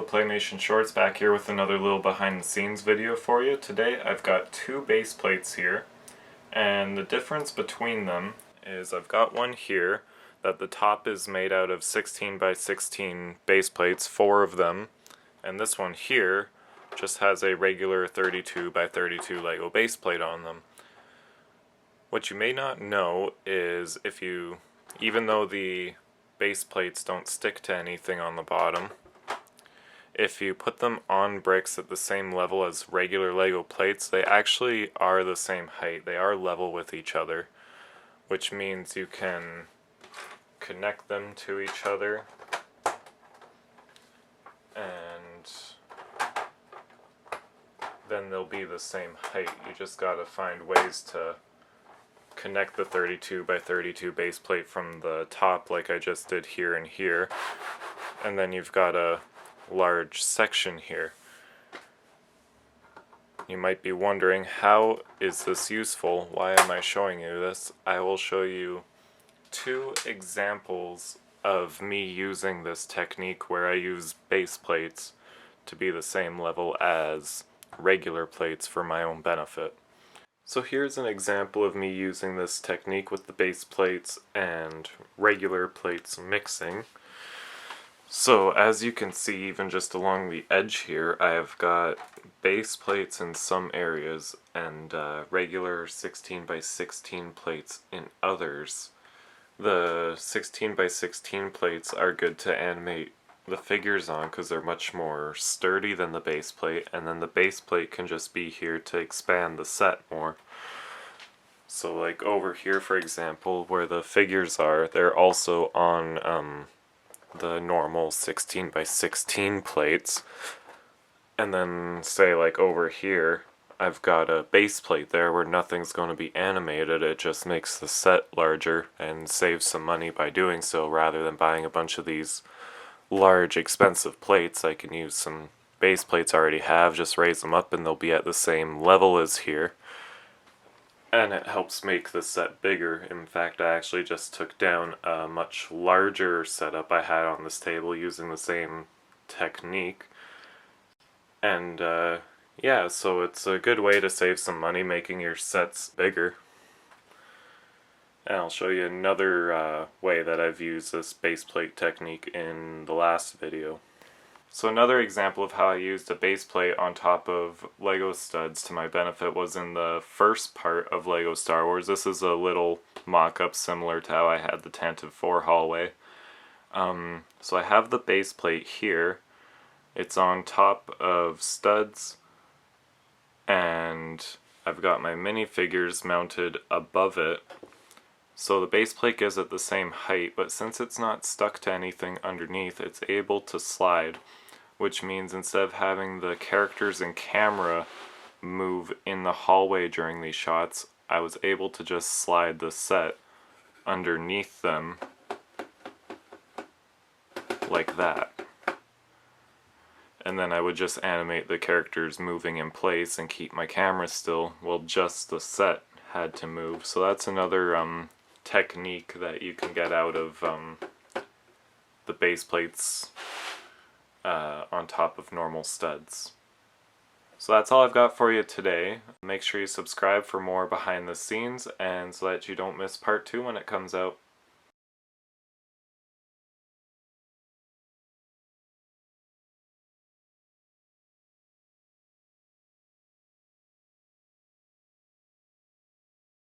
Playmation Shorts back here with another little behind the scenes video for you. Today I've got two base plates here, and the difference between them is I've got one here that the top is made out of 16 by 16 base plates, 4 of them, and this one here just has a regular 32 by 32 Lego base plate on them. What you may not know is even though the base plates don't stick to anything on the bottom, if you put them on bricks at the same level as regular Lego plates, they actually are the same height. They are level with each other, which means you can connect them to each other and then they'll be the same height. You just gotta find ways to connect the 32 by 32 base plate from the top like I just did here and here, and then you've got a large section here. You might be wondering, how is this useful? Why am I showing you this? I will show you two examples of me using this technique where I use base plates to be the same level as regular plates for my own benefit. So here's an example of me using this technique with the base plates and regular plates mixing. So as you can see, even just along the edge here, I have got base plates in some areas and regular 16 by 16 plates in others. The 16 by 16 plates are good to animate the figures on because they're much more sturdy than the base plate, and then the base plate can just be here to expand the set more. So like over here, for example, where the figures are, they're also on the normal 16 by 16 plates, and then say like over here I've got a base plate there where nothing's going to be animated. It just makes the set larger and saves some money by doing so. Rather than buying a bunch of these large expensive plates, I can use some base plates I already have, just raise them up and they'll be at the same level as here, and it helps make the set bigger. In fact, I actually just took down a much larger setup I had on this table using the same technique. And yeah, so it's a good way to save some money making your sets bigger. And I'll show you another way that I've used this base plate technique in the last video. So another example of how I used a base plate on top of Lego studs to my benefit was in the first part of Lego Star Wars. This is a little mock-up similar to how I had the Tantive 4 hallway. So I have the base plate here. It's on top of studs, and I've got my minifigures mounted above it. So the base plate is at the same height, but since it's not stuck to anything underneath, it's able to slide, which means instead of having the characters and camera move in the hallway during these shots, I was able to just slide the set underneath them like that. And then I would just animate the characters moving in place and keep my camera still while just the set had to move. So that's another technique that you can get out of the base plates on top of normal studs. So that's all I've got for you today. Make sure you subscribe for more behind the scenes and so that you don't miss part 2 when it comes out.